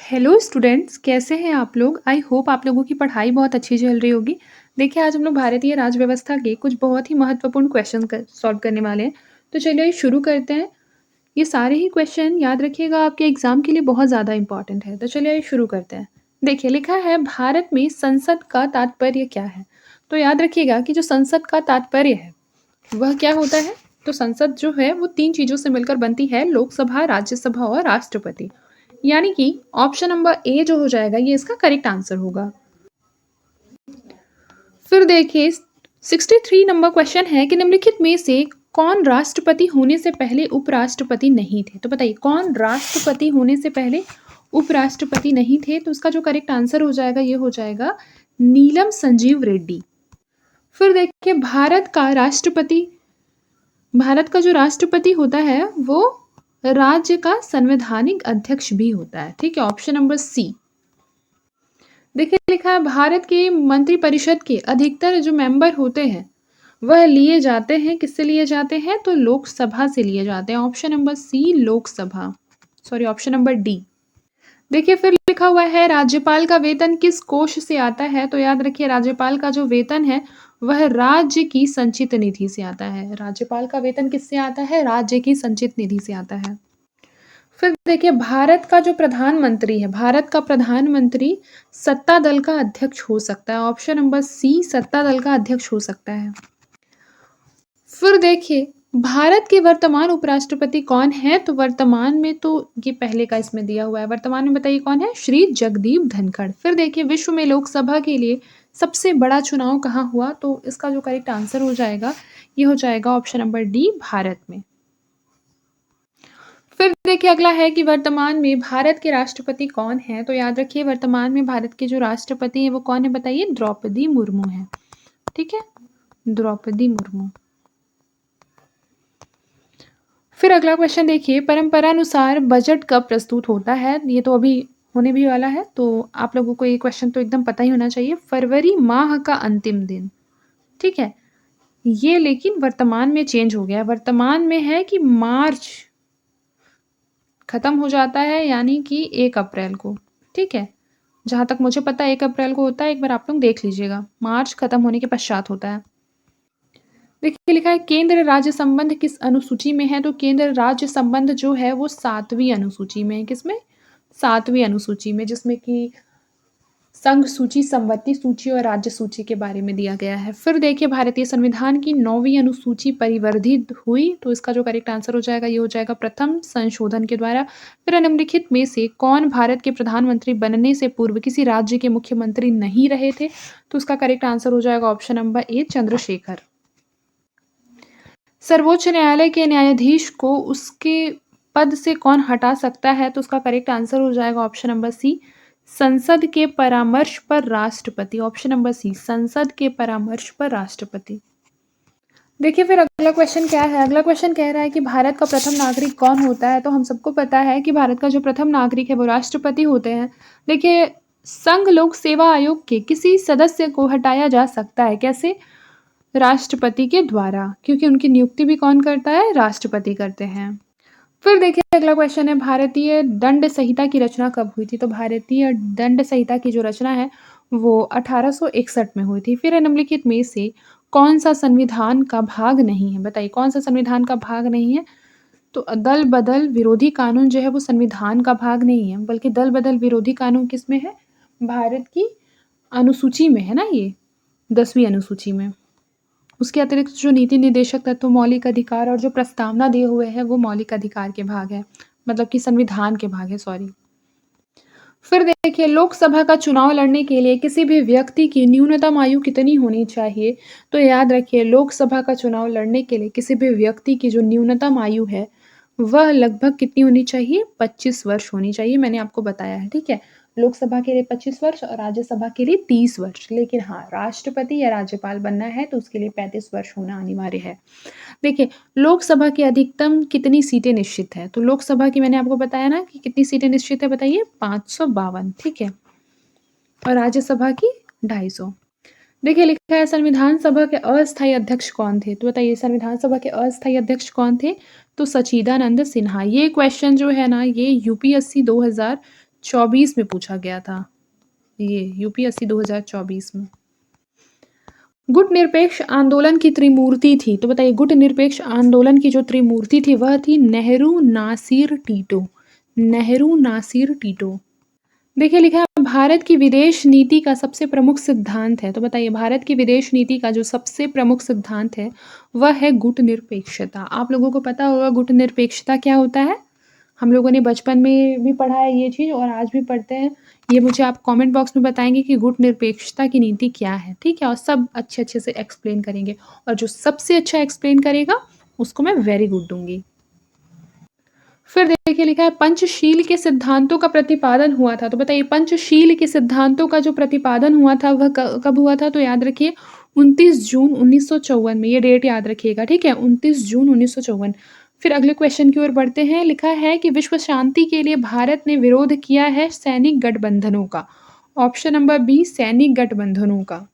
Hello students, कैसे हैं आप लोग? आई होप आप लोगों की पढ़ाई बहुत अच्छी चल रही होगी। देखिए, आज हम लोग भारतीय राज्य व्यवस्था के कुछ बहुत ही महत्वपूर्ण क्वेश्चन सॉल्व करने वाले हैं। तो चलिए शुरू करते हैं। ये सारे ही क्वेश्चन याद रखिएगा, आपके एग्जाम के लिए बहुत ज़्यादा इंपॉर्टेंट है। तो चलिए शुरू करते हैं। देखिए, लिखा है भारत में संसद का तात्पर्य क्या है? तो याद रखिएगा कि जो संसद का तात्पर्य है वह क्या होता है। तो संसद जो है वो 3 चीज़ों से मिलकर बनती है: लोकसभा, राज्यसभा और राष्ट्रपति। यानी कि ऑप्शन नंबर ए जो हो जाएगा ये इसका करेक्ट आंसर होगा। फिर देखिए 63 नंबर क्वेश्चन है कि निम्नलिखित में से कौन राष्ट्रपति होने से पहले उपराष्ट्रपति नहीं थे? तो बताइए कौन राष्ट्रपति होने से पहले उपराष्ट्रपति नहीं थे? तो उसका जो करेक्ट आंसर हो जाएगा ये हो जाएगा नीलम संजीव रेड्डी। फिर देखिए भारत का जो राष्ट्रपति होता है वो राज्य का संवैधानिक अध्यक्ष भी होता है। ठीक है, ऑप्शन नंबर सी। देखिए, लिखा है भारत के मंत्रिपरिषद के अधिकतर जो मेंबर होते हैं वह लिए जाते हैं, किससे लिए जाते हैं? तो लोकसभा से लिए जाते हैं। Option number C Lok Sabha, sorry option number D. देखिए, फिर लिखा हुआ है राज्यपाल का वेतन किस कोष से आता है? तो याद रखिए राज्यपाल का जो वेतन है वह राज्य की संचित निधि से आता है। राज्यपाल का वेतन किससे आता है? राज्य की संचित निधि से आता है। फिर देखिए, भारत का जो प्रधानमंत्री है, भारत का प्रधानमंत्री सत्ता दल का अध्यक्ष हो सकता है। ऑप्शन नंबर सी सत्ता दल का अध्यक्ष हो सकता है। फिर देखिए, भारत के वर्तमान उपराष्ट्रपति कौन है? तो वर्तमान में तो ये पहले का इसमें दिया हुआ है, वर्तमान में बताइए कौन है? श्री जगदीप धनखड़। फिर देखिए, विश्व में लोकसभा के लिए सबसे बड़ा चुनाव कहाँ हुआ? तो इसका जो करेक्ट आंसर हो जाएगा ये हो जाएगा ऑप्शन नंबर डी भारत में। फिर देखिए, अगला है कि वर्तमान में भारत के राष्ट्रपति कौन है? तो याद रखिए वर्तमान में भारत के जो राष्ट्रपति हैं वो कौन है? बताइए, द्रौपदी मुर्मू है। ठीक है, द्रौपदी मुर्मू। फिर अगला क्वेश्चन देखिए, परंपरानुसार बजट कब प्रस्तुत होता है? ये तो अभी होने भी वाला है, तो आप लोगों को ये क्वेश्चन तो एकदम पता ही होना चाहिए। फरवरी माह का अंतिम दिन। ठीक है, ये लेकिन वर्तमान में चेंज हो गया है। वर्तमान में है कि मार्च खत्म हो जाता है, यानी कि 1 अप्रैल को। ठीक है, जहाँ तक मुझे पता है 1 अप्रैल को होता है, एक बार आप लोग देख लीजिएगा, मार्च खत्म होने के पश्चात होता है। देखिए, लिखा है केंद्र राज्य संबंध किस अनुसूची में है? तो केंद्र राज्य संबंध जो है वो 7वीं अनुसूची में है। किसमें? 7वीं अनुसूची में, जिसमें कि संघ सूची, संवत्ति सूची और राज्य सूची के बारे में दिया गया है। फिर देखिए, भारतीय संविधान की 9वीं अनुसूची परिवर्धित हुई, तो इसका जो करेक्ट आंसर हो जाएगा ये हो जाएगा प्रथम संशोधन के द्वारा। फिर निम्नलिखित में से कौन भारत के प्रधानमंत्री बनने से पूर्व किसी राज्य के मुख्यमंत्री नहीं रहे थे? तो उसका करेक्ट आंसर हो जाएगा ऑप्शन नंबर ए चंद्रशेखर। सर्वोच्च न्यायालय के न्यायाधीश को उसके पद से कौन हटा सकता है? तो उसका करेक्ट आंसर हो जाएगा ऑप्शन नंबर सी संसद के परामर्श पर राष्ट्रपति। ऑप्शन नंबर सी संसद के परामर्श पर राष्ट्रपति। देखिए, फिर अगला क्वेश्चन क्या है? अगला क्वेश्चन कह रहा है कि भारत का प्रथम नागरिक कौन होता है? तो हम सबको पता है कि भारत का जो प्रथम नागरिक है वो राष्ट्रपति होते हैं। देखिए, संघ लोक सेवा आयोग के किसी सदस्य को हटाया जा सकता है, कैसे? राष्ट्रपति के द्वारा, क्योंकि उनकी नियुक्ति भी कौन करता है? राष्ट्रपति करते हैं। फिर देखिए, अगला क्वेश्चन है भारतीय दंड संहिता की रचना कब हुई थी? तो भारतीय दंड संहिता की जो रचना है वो 1861 में हुई थी। फिर निम्नलिखित में से कौन सा संविधान का भाग नहीं है? बताइए कौन सा संविधान का भाग नहीं है? तो दल बदल विरोधी कानून जो है वो संविधान का भाग नहीं है, बल्कि दल बदल विरोधी कानून किस में है? भारत की अनुसूची में है ना, ये 10वीं अनुसूची में। उसके अतिरिक्त जो नीति निर्देशक तत्व, मौलिक अधिकार और जो प्रस्तावना दिए हुए हैं वो मौलिक अधिकार के भाग है, मतलब कि संविधान के भाग है, सॉरी। फिर देखिए, लोकसभा का चुनाव लड़ने के लिए किसी भी व्यक्ति की न्यूनतम आयु कितनी होनी चाहिए? तो याद रखिए, लोकसभा का चुनाव लड़ने के लिए किसी भी व्यक्ति की जो न्यूनतम आयु है वह लगभग कितनी होनी चाहिए? 25 वर्ष होनी चाहिए। मैंने आपको बताया है। ठीक है, लोकसभा के लिए 25 वर्ष और राज्यसभा के लिए 30 वर्ष। लेकिन हाँ, राष्ट्रपति या राज्यपाल बनना है तो उसके लिए 35 वर्ष होना अनिवार्य है। देखिए, लोकसभा की अधिकतम कितनी सीटें निश्चित है? तो लोकसभा की मैंने आपको बताया ना कि कितनी सीटें निश्चित है, बताइए 552। ठीक है, और राज्यसभा की 250। देखिए, लिखा है संविधान सभा के अस्थायी अध्यक्ष कौन थे? तो बताइए संविधान सभा के अस्थायी अध्यक्ष कौन थे? तो सच्चिदानंद सिन्हा। ये क्वेश्चन जो है ना, ये यूपीएससी 2024 में पूछा गया था, ये यूपीएससी 2024 में। गुट निरपेक्ष आंदोलन की त्रिमूर्ति थी, तो बताइए गुट निरपेक्ष आंदोलन की जो त्रिमूर्ति थी वह थी नेहरू, नासिर, टीटो। नेहरू, नासिर, टीटो। देखिए लिखा है भारत की विदेश नीति का सबसे प्रमुख सिद्धांत है, तो बताइए भारत की विदेश नीति का जो सबसे प्रमुख सिद्धांत है वह है गुट निरपेक्षता। आप लोगों को पता होगा गुट निरपेक्षता क्या होता है, हम लोगों ने बचपन में भी पढ़ा है ये चीज़ और आज भी पढ़ते हैं। ये मुझे आप कमेंट बॉक्स में बताएंगे कि गुट निरपेक्षता की नीति क्या है, ठीक है, और सब अच्छे अच्छे से एक्सप्लेन करेंगे और जो सबसे अच्छा एक्सप्लेन करेगा उसको मैं वेरी गुड दूंगी। फिर देखिए लिखा है पंचशील के सिद्धांतों का प्रतिपादन हुआ था, तो बताइए पंचशील के सिद्धांतों का जो प्रतिपादन हुआ था वह कब हुआ था, तो याद रखिए 29 जून 1954 में, ये डेट याद रखिएगा, ठीक है, 29 जून 1954। फिर अगले क्वेश्चन की ओर बढ़ते हैं। लिखा है कि विश्व शांति के लिए भारत ने विरोध किया है सैनिक गठबंधनों का। ऑप्शन नंबर बी, सैनिक गठबंधनों का।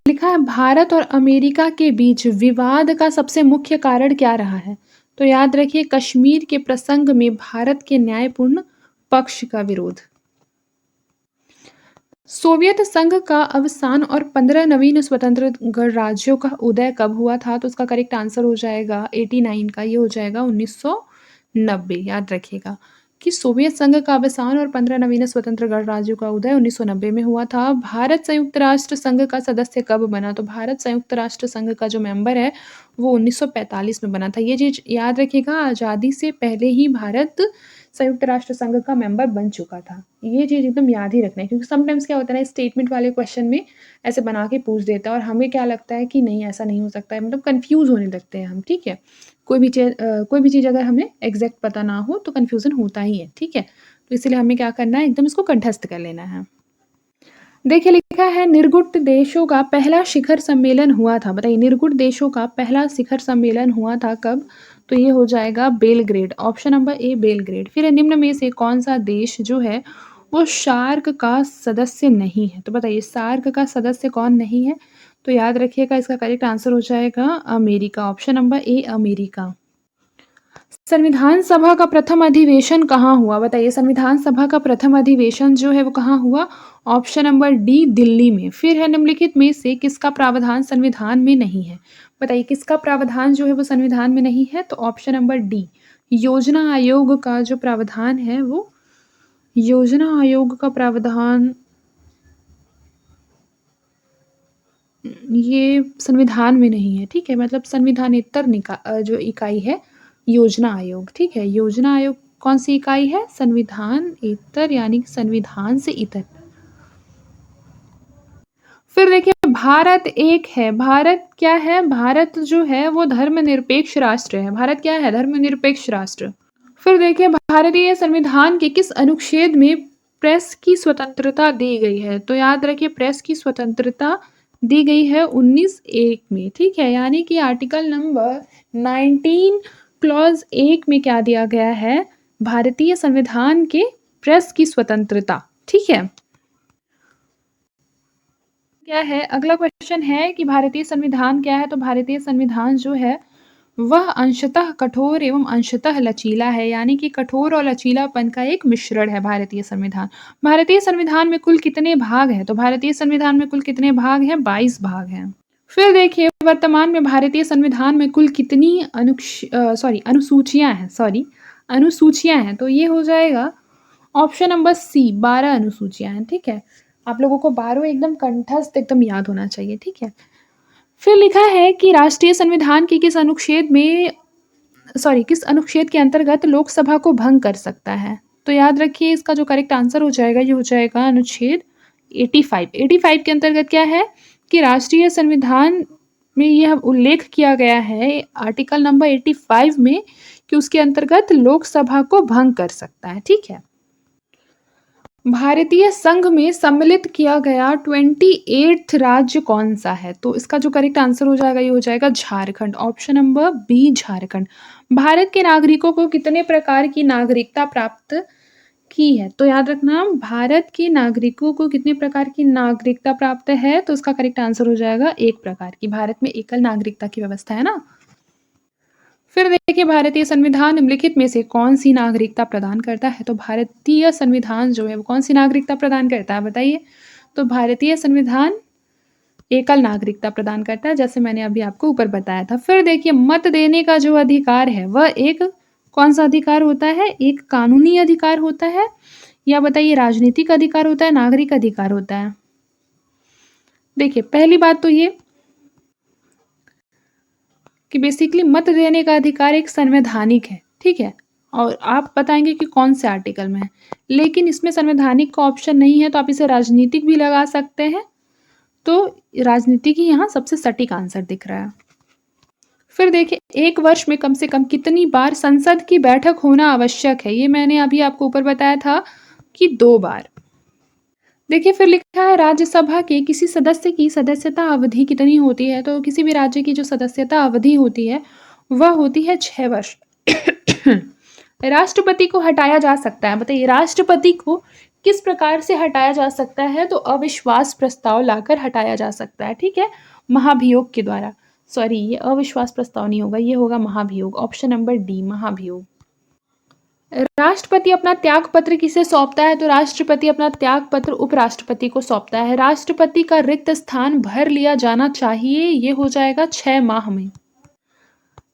लिखा है भारत और अमेरिका के बीच विवाद का सबसे मुख्य कारण क्या रहा है, तो याद रखिए कश्मीर के प्रसंग में भारत के न्यायपूर्ण पक्ष का विरोध। सोवियत संघ का अवसान और 15 नवीन स्वतंत्र गणराज्यों का उदय कब हुआ था, तो उसका करेक्ट आंसर हो जाएगा 89 का, ये हो जाएगा 1990। याद रखिएगा कि सोवियत संघ का अवसान और 15 नवीन स्वतंत्र गणराज्यों का उदय 1990 में हुआ था। भारत संयुक्त राष्ट्र संघ का सदस्य कब बना, तो भारत संयुक्त राष्ट्र संघ का जो मेंबर है वो 1945 में बना था। ये चीज याद रखिएगा, आज़ादी से पहले ही भारत संयुक्त राष्ट्र संघ का मेंबर बन चुका था। ये चीज़ एकदम याद ही रखना है क्योंकि समटाइम्स क्या होता है ना, स्टेटमेंट वाले क्वेश्चन में ऐसे बना के पूछ देता है और हमें क्या लगता है कि नहीं ऐसा नहीं हो सकता है, मतलब कंफ्यूज होने लगते हैं हम, ठीक है। कोई भी चीज़ अगर हमें एग्जैक्ट पता ना हो तो कन्फ्यूज़न होता ही है, ठीक है। तो इसलिए हमें क्या करना है, एकदम इसको कंठस्थ कर लेना है। देखिए लिखा है निर्गुट देशों का पहला शिखर सम्मेलन हुआ था, बताइए निर्गुट देशों का पहला शिखर सम्मेलन हुआ था कब, तो ये हो जाएगा Belgrade. Option number A, Belgrade. फिर निम्न में से कौन सा देश जो है वो सार्क का सदस्य नहीं है, तो बताइए सार्क का सदस्य कौन नहीं है, तो याद रखिएगा इसका करेक्ट आंसर हो जाएगा America. Option number A, America. संविधान सभा का प्रथम अधिवेशन कहाँ हुआ, बताइए संविधान सभा का प्रथम अधिवेशन जो है वो कहाँ हुआ। ऑप्शन नंबर डी, दिल्ली में। फिर है निम्नलिखित में से किसका प्रावधान संविधान में नहीं है, बताइए किसका प्रावधान जो है वो संविधान में नहीं है, तो ऑप्शन नंबर डी, योजना आयोग का जो प्रावधान है वो, योजना आयोग का प्रावधान ये संविधान में नहीं है, ठीक है, मतलब संविधानेतर जो इकाई है योजना आयोग, ठीक है। योजना आयोग कौन सी इकाई है, संविधानेतर, यानी संविधान से इतर। फिर देखिए भारत एक है, भारत क्या है, भारत जो है वो धर्मनिरपेक्ष राष्ट्र है। भारत क्या है, धर्मनिरपेक्ष राष्ट्र। फिर देखिए भारतीय संविधान के किस अनुच्छेद में प्रेस की स्वतंत्रता दी गई है, तो याद रखिए प्रेस की स्वतंत्रता दी गई है 19(1) में, ठीक है, यानी कि आर्टिकल नंबर 19 क्लॉज 1 में क्या दिया गया है, भारतीय संविधान के प्रेस की स्वतंत्रता, ठीक है। क्या है अगला क्वेश्चन है कि भारतीय संविधान क्या है, तो भारतीय संविधान जो है वह अंशतः कठोर एवं अंशतः लचीला है, यानी कि कठोर और लचीलापन का एक मिश्रण है भारतीय संविधान। भारतीय संविधान में कुल कितने भाग हैं, तो भारतीय संविधान में कुल कितने भाग हैं, 22 भाग हैं। फिर देखिए वर्तमान में भारतीय संविधान में कुल कितनी अनुसूचियां हैं, तो ये हो जाएगा ऑप्शन नंबर सी, 12 अनुसूचियां हैं, ठीक है। आप लोगों को 12 एकदम कंठस्थ एकदम याद होना चाहिए, ठीक है। फिर लिखा है कि राष्ट्रीय संविधान के किस अनुच्छेद के अंतर्गत लोकसभा को भंग कर सकता है, तो याद रखिए इसका जो करेक्ट आंसर हो जाएगा ये हो जाएगा अनुच्छेद 85। 85 के अंतर्गत क्या है कि राष्ट्रीय संविधान में यह उल्लेख किया गया है आर्टिकल नंबर 85 में कि उसके अंतर्गत लोकसभा को भंग कर सकता है, ठीक है। भारतीय संघ में सम्मिलित किया गया 28th राज्य कौन सा है, तो इसका जो करेक्ट आंसर हो जाएगा ये हो जाएगा Jharkhand. Option number B, Jharkhand. Bharat के नागरिकों को कितने प्रकार की नागरिकता प्राप्त की है, तो याद रखना भारत के नागरिकों को कितने प्रकार की नागरिकता प्राप्त है, तो इसका करेक्ट आंसर हो जाएगा एक प्रकार की। भारत में एकल नागरिकता की व्यवस्था है ना। फिर देखिए भारतीय संविधान निम्नलिखित में से कौन-सी नागरिकता प्रदान करता है? तो भारतीय संविधान जो है वो कौन-सी नागरिकता प्रदान करता है बताइए? तो भारतीय संविधान एकल नागरिकता प्रदान करता है, जैसे मैंने अभी आपको ऊपर बताया था। फिर देखिए मत देने का जो अधिकार है वह एक कौन-सा अधिकार होता है? एक कानूनी अधिकार होता है या बताइए राजनीतिक अधिकार होता है, नागरिक अधिकार होता है? देखिए पहली बात तो ये कि बेसिकली मत देने का अधिकार एक संवैधानिक है, ठीक है? और आप बताएँगे कि कौन से आर्टिकल में है। लेकिन इसमें संवैधानिक का ऑप्शन नहीं है तो आप इसे राजनीतिक भी लगा सकते हैं। तो राजनीतिक ही यहाँ सबसे सटीक आंसर दिख रहा है। फिर देखिए 1 वर्ष में कम से कम कितनी बार संसद की बैठक होना आवश्यक है? ये मैंने अभी आपको ऊपर बताया था कि 2 बार। देखिए फिर लिखा है राज्यसभा के किसी सदस्य की सदस्यता अवधि कितनी होती है? तो किसी भी राज्य की जो सदस्यता अवधि होती है, वह होती है 6 वर्ष। राष्ट्रपति को हटाया जा सकता है, बताइए राष्ट्रपति को किस प्रकार से हटाया जा सकता है? तो अविश्वास प्रस्ताव लाकर हटाया जा सकता है, ठीक है? महाभियोग के द्वारा। सॉरी ये अविश्वास प्रस्ताव नहीं होगा, ये होगा महाभियोग। ऑप्शन नंबर डी महाभियोग। राष्ट्रपति अपना त्याग पत्र किसे सौंपता है? तो राष्ट्रपति अपना त्याग पत्र उपराष्ट्रपति को सौंपता है। राष्ट्रपति का रिक्त स्थान भर लिया जाना चाहिए, ये हो जाएगा 6 माह में।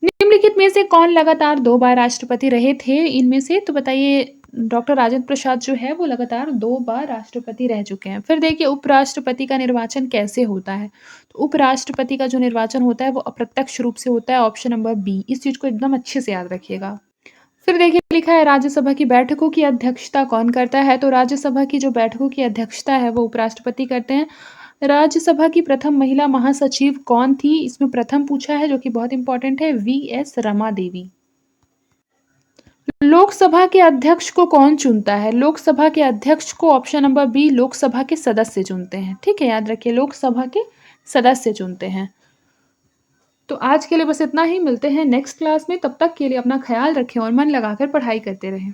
निम्नलिखित में से कौन लगातार 2 बार राष्ट्रपति रहे थे इनमें से? तो बताइए डॉक्टर राजेंद्र प्रसाद जो है वो लगातार 2 बार राष्ट्रपति रह चुके हैं। फिर देखिए उपराष्ट्रपति का निर्वाचन कैसे होता है? तो उपराष्ट्रपति का जो निर्वाचन होता है वो अप्रत्यक्ष रूप से होता है। Option number B. इस चीज़ को एकदम अच्छे से याद रखिएगा। फिर देखिए लिखा है राज्यसभा की बैठकों की अध्यक्षता कौन करता है? तो राज्यसभा की जो बैठकों की अध्यक्षता है वो उपराष्ट्रपति करते हैं। राज्यसभा की प्रथम महिला महासचिव कौन थी? इसमें प्रथम पूछा है जो कि बहुत इंपॉर्टेंट है, वीएस रमा देवी। लोकसभा के अध्यक्ष को कौन चुनता है? लोकसभा के अध्यक्ष को ऑप्शन नंबर बी लोकसभा के सदस्य चुनते हैं, ठीक है? याद रखिए लोकसभा के सदस्य चुनते हैं। तो आज के लिए बस इतना ही, मिलते हैं नेक्स्ट क्लास में। तब तक के लिए अपना ख्याल रखें और मन लगाकर पढ़ाई करते रहें।